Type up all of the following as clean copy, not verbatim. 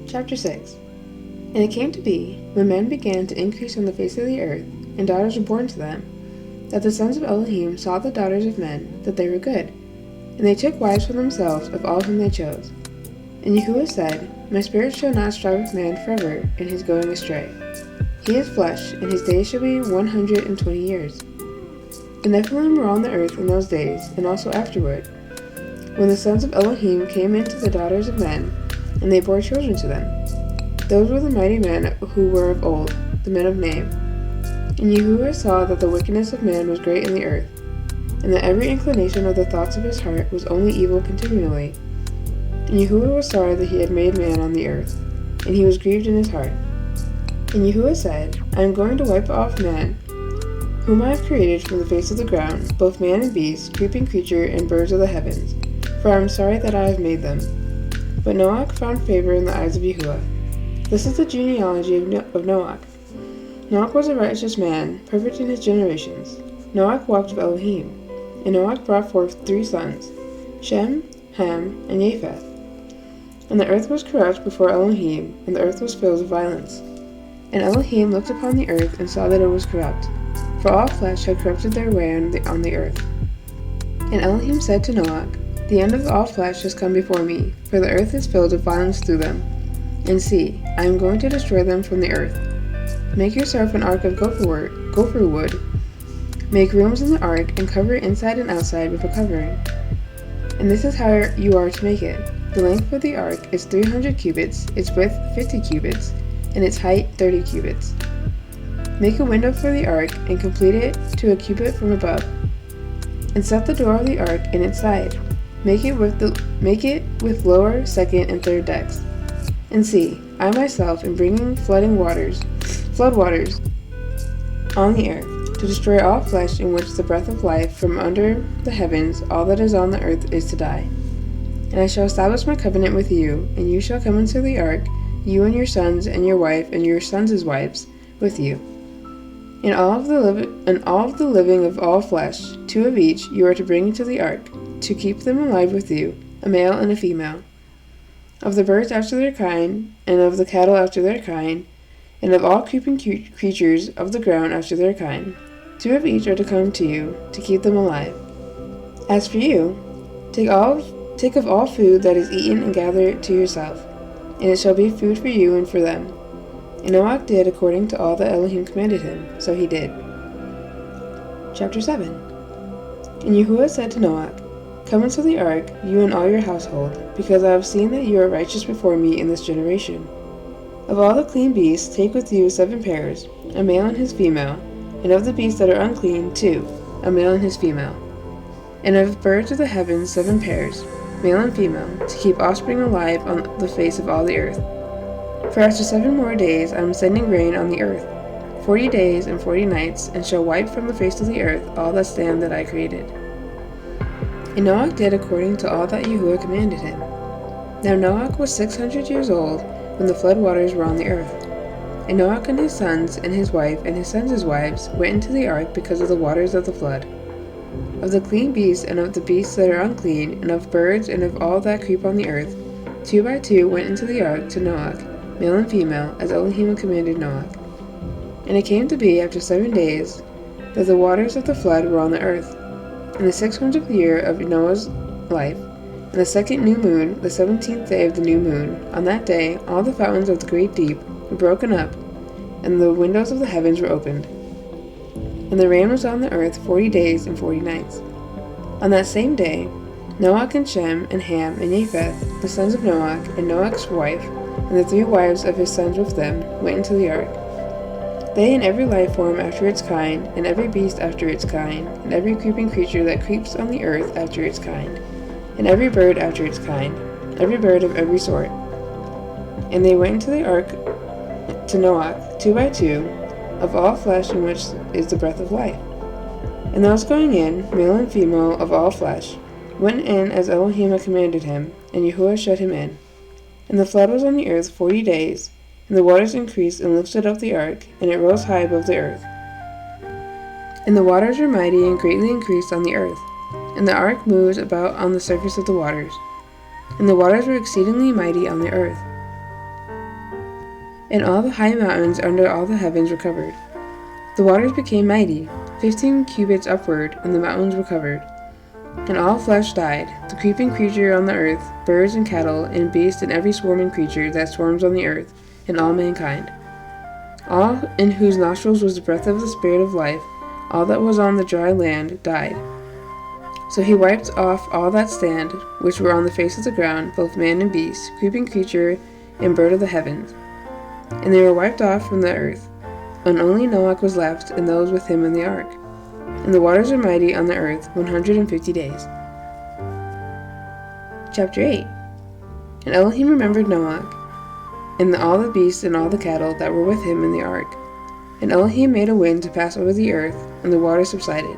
Chapter 6. And it came to be, when men began to increase on the face of the earth, and daughters were born to them, that the sons of Elohim saw the daughters of men, that they were good. And they took wives for themselves of all whom they chose. And Yahuwah said, My spirit shall not strive with man forever in his going astray. He is flesh, and his days shall be 120 years. The Nephilim were on the earth in those days, and also afterward, when the sons of Elohim came into the daughters of men, and they bore children to them. Those were the mighty men who were of old, the men of name. And Yahuwah saw that the wickedness of man was great in the earth, and that every inclination of the thoughts of his heart was only evil continually. And Yahuwah was sorry that he had made man on the earth, and he was grieved in his heart. And Yahuwah said, I am going to wipe off man, whom I have created from the face of the ground, both man and beast, creeping creature, and birds of the heavens, for I am sorry that I have made them. But Noach found favor in the eyes of Yahuwah. This is the genealogy of Noach. Noach was a righteous man, perfect in his generations. Noach walked with Elohim, and Noach brought forth 3 sons, Shem, Ham, and Japheth. And the earth was corrupt before Elohim, and the earth was filled with violence. And Elohim looked upon the earth and saw that it was corrupt, for all flesh had corrupted their way on the earth. And Elohim said to Noach, The end of all flesh has come before me, for the earth is filled with violence through them. And see, I am going to destroy them from the earth. Make yourself an ark of gopher wood. Make rooms in the ark, and cover it inside and outside with a covering. And this is how you are to make it. The length of the ark is 300 cubits, its width 50 cubits, and its height 30 cubits. Make a window for the ark, and complete it to a cubit from above. And set the door of the ark in its side. Make it with lower, second, and third decks. And see, I myself am bringing flood waters on the earth, to destroy all flesh in which the breath of life from under the heavens, all that is on the earth is to die. And I shall establish my covenant with you, and you shall come into the ark, you and your sons and your wife and your sons' wives with you. And all of the living of all flesh, 2 of each, you are to bring into the ark, to keep them alive with you, a male and a female. Of the birds after their kind, and of the cattle after their kind, and of all creeping creatures of the ground after their kind, 2 of each are to come to you, to keep them alive. As for you, take of all food that is eaten and gather it to yourself, and it shall be food for you and for them. And Noach did according to all that Elohim commanded him, so he did. Chapter 7. And Yahuwah said to Noach, Come into the ark, you and all your household, because I have seen that you are righteous before me in this generation. Of all the clean beasts, take with you 7 pairs, a male and his female, and of the beasts that are unclean 2, a male and his female. And of birds of the heavens 7 pairs, male and female, to keep offspring alive on the face of all the earth. For after 7 more days I am sending rain on the earth, 40 days and 40 nights, and shall wipe from the face of the earth all that stand that I created. And Noach did according to all that Yahuwah commanded him. Now Noach was 600 years old when the flood waters were on the earth. And Noach and his sons and his wife and his sons' wives went into the ark because of the waters of the flood. Of the clean beasts and of the beasts that are unclean, and of birds and of all that creep on the earth, 2 by 2 went into the ark to Noach, male and female, as Elohim commanded Noach. And it came to be after 7 days that the waters of the flood were on the earth. In the 600th year of Noah's life, in the 2nd new moon, the 17th day of the new moon, on that day all the fountains of the great deep were broken up, and the windows of the heavens were opened. And the rain was on the earth 40 days and 40 nights. On that same day, Noach and Shem and Ham and Japheth, the sons of Noach, and Noach's wife, and the 3 wives of his sons with them, went into the ark. They and every life form after its kind, and every beast after its kind, and every creeping creature that creeps on the earth after its kind, and every bird after its kind, every bird of every sort. And they went into the ark to Noach, 2 by 2, of all flesh in which is the breath of life. And those going in, male and female of all flesh, went in as Elohim had commanded him, and Yahuwah shut him in. And the flood was on the earth 40 days, and the waters increased and lifted up the ark, and it rose high above the earth. And the waters were mighty and greatly increased on the earth, and the ark moved about on the surface of the waters. And the waters were exceedingly mighty on the earth. and all the high mountains under all the heavens were covered. The waters became mighty, 15 cubits upward, and the mountains were covered. And all flesh died, the creeping creature on the earth, birds and cattle, and beasts, and every swarming creature that swarms on the earth, and all mankind. All in whose nostrils was the breath of the Spirit of life, all that was on the dry land, died. So he wiped off all that stand, which were on the face of the ground, both man and beast, creeping creature, and bird of the heavens. And they were wiped off from the earth. And only Noah was left, and those with him in the ark. And the waters were mighty on the earth 150 days. Chapter 8. And Elohim remembered Noah, and all the beasts and all the cattle that were with him in the ark. And Elohim made a wind to pass over the earth, and the waters subsided.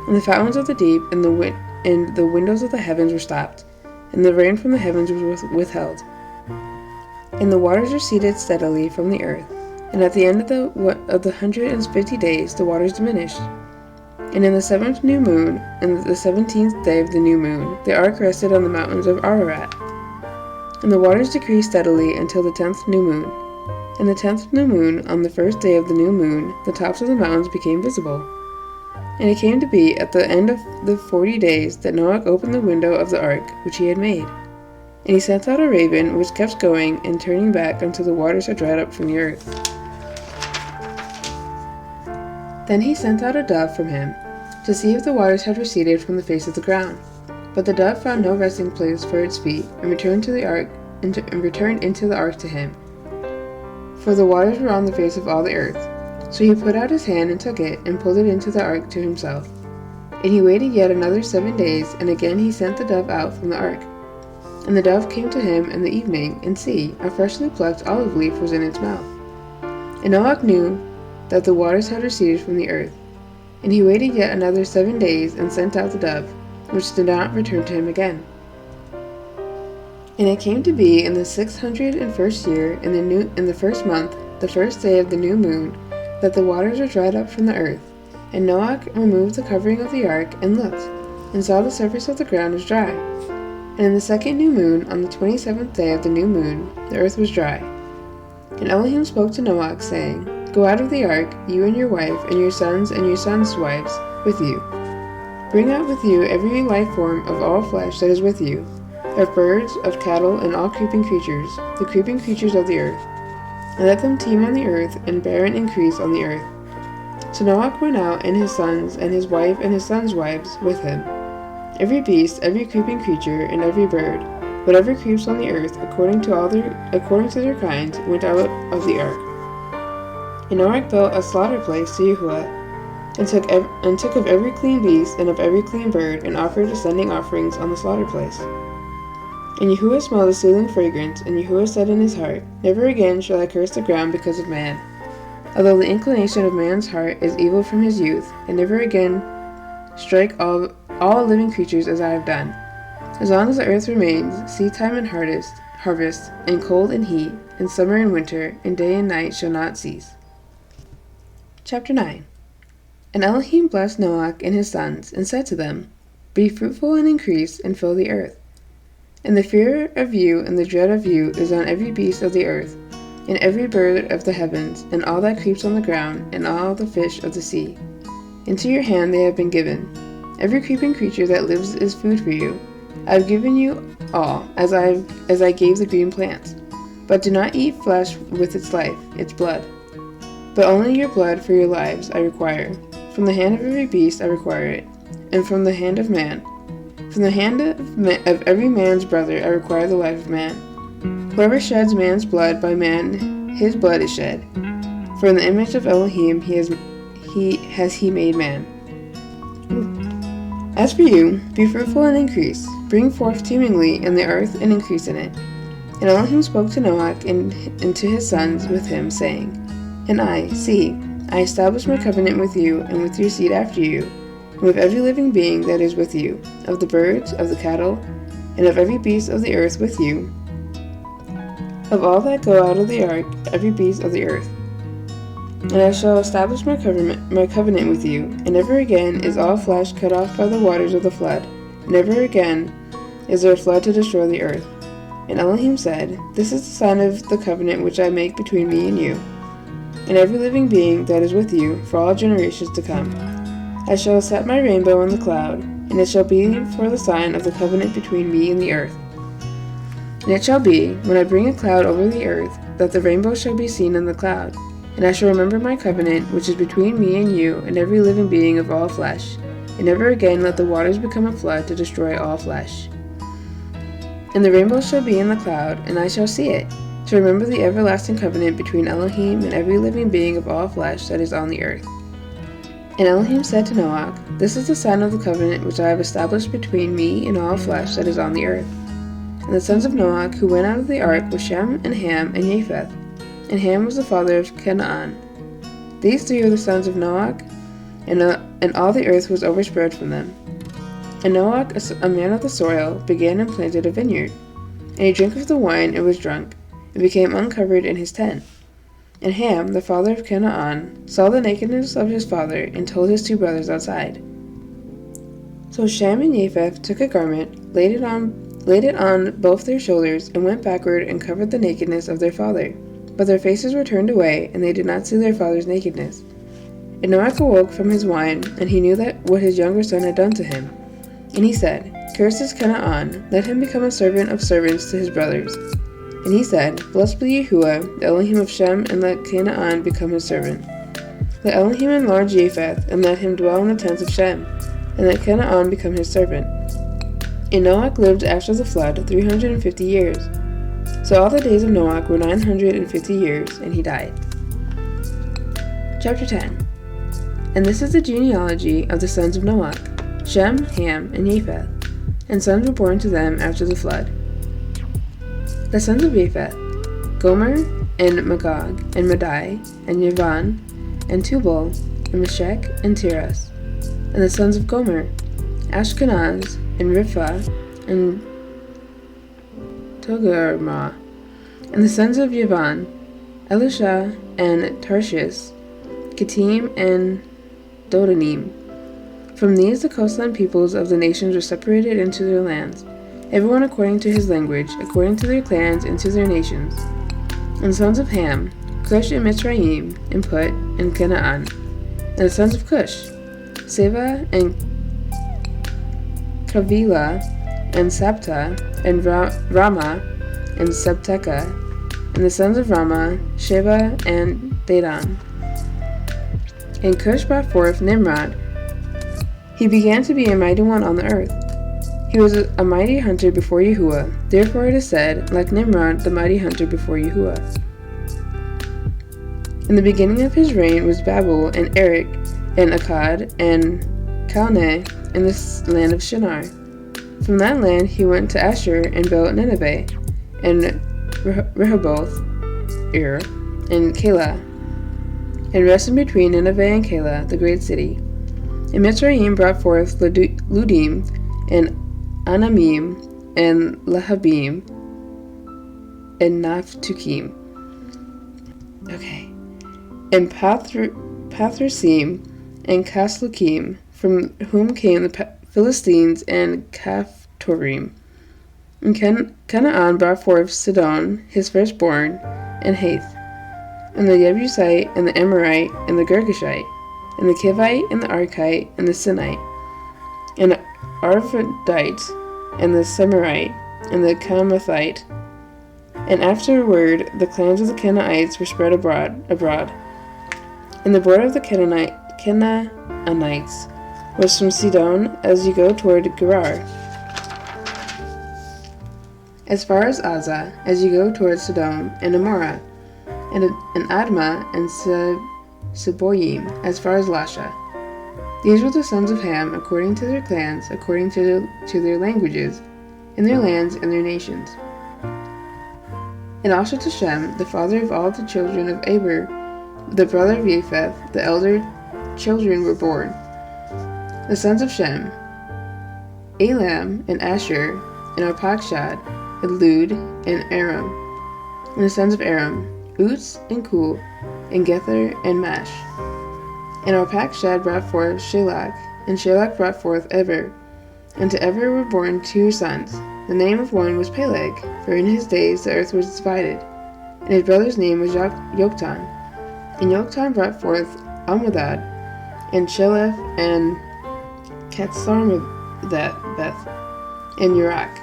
And the fountains of the deep and the windows of the heavens were stopped, and the rain from the heavens was withheld. And the waters receded steadily from the earth, and at the end of the 150 days the waters diminished. And in the 7th new moon, and the 17th day of the new moon, the ark rested on the mountains of Ararat. And the waters decreased steadily until the 10th new moon. And the 10th new moon, on the 1st day of the new moon, the tops of the mountains became visible. And it came to be at the end of the 40 days that Noah opened the window of the ark which he had made. And he sent out a raven, which kept going and turning back until the waters had dried up from the earth. Then he sent out a dove from him, to see if the waters had receded from the face of the ground. But the dove found no resting place for its feet, and returned to the ark, and returned into the ark to him. For the waters were on the face of all the earth. So he put out his hand and took it, and pulled it into the ark to himself. And he waited yet another 7 days, and again he sent the dove out from the ark. And the dove came to him in the evening, and see, a freshly plucked olive leaf was in its mouth. And Noah knew that the waters had receded from the earth. And he waited yet another 7 days, and sent out the dove, which did not return to him again. And it came to be in the 601st year, in the 1st month, the 1st day of the new moon, that the waters were dried up from the earth. And Noah removed the covering of the ark, and looked, and saw the surface of the ground was dry. And in the 2nd new moon, on the 27th day of the new moon, the earth was dry. And Elohim spoke to Noah, saying, Go out of the ark, you and your wife, and your sons wives, with you. Bring out with you every life form of all flesh that is with you, of birds, of cattle, and all creeping creatures, the creeping creatures of the earth. And let them teem on the earth, and bear and increase on the earth. So Noah went out, and his sons, and his wife, and his sons' wives with him. Every beast, every creeping creature, and every bird, whatever creeps on the earth, according to their kinds, went out of the ark. And Noah built a slaughter place to Yahuwah, and took of every clean beast and of every clean bird, and offered ascending offerings on the slaughter place. And Yahuwah smelled a soothing fragrance, and Yahuwah said in his heart, Never again shall I curse the ground because of man. Although the inclination of man's heart is evil from his youth, and never again strike all living creatures as I have done. As long as the earth remains, seedtime and harvest, and cold and heat, and summer and winter, and day and night shall not cease. Chapter 9. And Elohim blessed Noah and his sons, and said to them, Be fruitful and increase, and fill the earth. And the fear of you and the dread of you is on every beast of the earth, and every bird of the heavens, and all that creeps on the ground, and all the fish of the sea. Into your hand they have been given. Every creeping creature that lives is food for you. I have given you all, as I gave the green plants. But do not eat flesh with its life, its blood. But only your blood for your lives I require. From the hand of every beast I require it, and from the hand of man. From the hand of every man's brother I require the life of man. Whoever sheds man's blood, by man his blood is shed. For in the image of Elohim he has made man. As for you, be fruitful and increase. Bring forth teemingly in the earth and increase in it. And Elohim spoke to Noah and to his sons with him, saying, And I establish my covenant with you and with your seed after you, and with every living being that is with you, of the birds, of the cattle, and of every beast of the earth with you, of all that go out of the ark, every beast of the earth. And I shall establish my covenant with you, and never again is all flesh cut off by the waters of the flood, never again is there a flood to destroy the earth. And Elohim said, This is the sign of the covenant which I make between me and you, and every living being that is with you for all generations to come. I shall set my rainbow in the cloud, and it shall be for the sign of the covenant between me and the earth. And it shall be, when I bring a cloud over the earth, that the rainbow shall be seen in the cloud. And I shall remember my covenant, which is between me and you and every living being of all flesh, and never again let the waters become a flood to destroy all flesh. And the rainbow shall be in the cloud, and I shall see it, to remember the everlasting covenant between Elohim and every living being of all flesh that is on the earth. And Elohim said to Noah, This is the sign of the covenant which I have established between me and all flesh that is on the earth. And the sons of Noah who went out of the ark were Shem and Ham and Japheth. And Ham was the father of Canaan. These three are the sons of Noah, and all the earth was overspread from them. And Noah, a man of the soil, began and planted a vineyard. And he drank of the wine and was drunk, and became uncovered in his tent. And Ham, the father of Canaan, saw the nakedness of his father, and told his two brothers outside. So Shem and Japheth took a garment, laid it on both their shoulders, and went backward and covered the nakedness of their father. But their faces were turned away, and they did not see their father's nakedness. And Noah awoke from his wine, and he knew that what his younger son had done to him. And he said, Cursed is Canaan, let him become a servant of servants to his brothers. And he said, Blessed be Yahuwah, the Elohim of Shem, and let Canaan become his servant. Let Elohim enlarge Japheth, and let him dwell in the tents of Shem, and let Canaan become his servant. And Noah lived after the flood 350 years. So all the days of Noah were 950 years, and he died. Chapter 10. And this is the genealogy of the sons of Noah, Shem, Ham, and Japheth, and sons were born to them after the flood. The sons of Japheth, Gomer, and Magog, and Madai, and Yavan, and Tubal, and Meshech, and Tiras. And the sons of Gomer, Ashkenaz, and Ripha, and Togarmah. And the sons of Yavan, Elisha, and Tarshish, Kittim, and Dodanim. From these the coastland peoples of the nations were separated into their lands, everyone according to his language, according to their clans and to their nations. And the sons of Ham, Cush and Mitzrayim, and Put, and Canaan. And the sons of Cush, Seva, and Kavila, and Sabta, and Rama, and Sabteka. And the sons of Rama, Sheba, and Dedan. And Cush brought forth Nimrod. He began to be a mighty one on the earth. He was a mighty hunter before Yahuwah. Therefore it is said, like Nimrod, the mighty hunter before Yahuwah. In the beginning of his reign was Babel, and Erech, and Akkad, and Calneh, in the land of Shinar. From that land he went to Ashur, and built Nineveh, and Rehoboth, and Calah, and rested between Nineveh and Calah, the great city. And Mitzrayim brought forth Ludim, and Anamim, and Lehabim, and Naphtukim. Okay. And Pathrasim, and Caslukim, from whom came the Philistines, and Caphtorim. And Canaan brought forth Sidon, his firstborn, and Hath, and the Jebusite, and the Amorite, and the Girgashite, and the Kivite, and the Arkite, and the Sinite, and the Arvadite, and the Semirite, and the Chamathite. And afterward the clans of the Canaanites were spread abroad. And the border of the Canaanites was from Sidon as you go toward Gerar, as far as Azza, as you go toward Sodom, and Amorah, and Admah, and Seboyim, as far as Lasha. These were the sons of Ham, according to their clans, according to their languages, in their lands and their nations. And also to Shem, the father of all the children of Eber, the brother of Japheth, the elder children were born. The sons of Shem, Elam, and Asher, and Arpachshad, and Lud, and Aram. And the sons of Aram, Uz, and Kul, and Gether, and Mash. And Arpachshad brought forth Shelach, and Shelach brought forth Eber. And to Eber were born two sons. The name of one was Peleg, for in his days the earth was divided. And his brother's name was Yoktan. And Yoktan brought forth Almodad, and Sheleph, and Katsarmabeth, and Urach,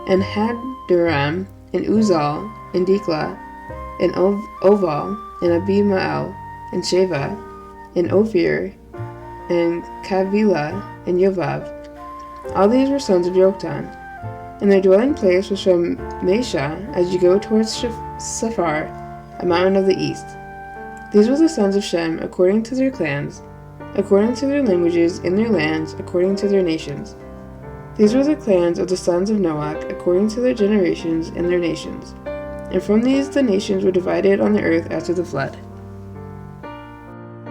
and Hadoram, and Uzal, and Dikla, and Oval, and Abimael, and Sheva, and Ophir, and Kavila, and Yovav. All these were sons of Yoktan. And their dwelling place was from Mesha, as you go towards Sephar, a mountain of the east. These were the sons of Shem, according to their clans, according to their languages, in their lands, according to their nations. These were the clans of the sons of Noach, according to their generations and their nations. And from these the nations were divided on the earth after the flood.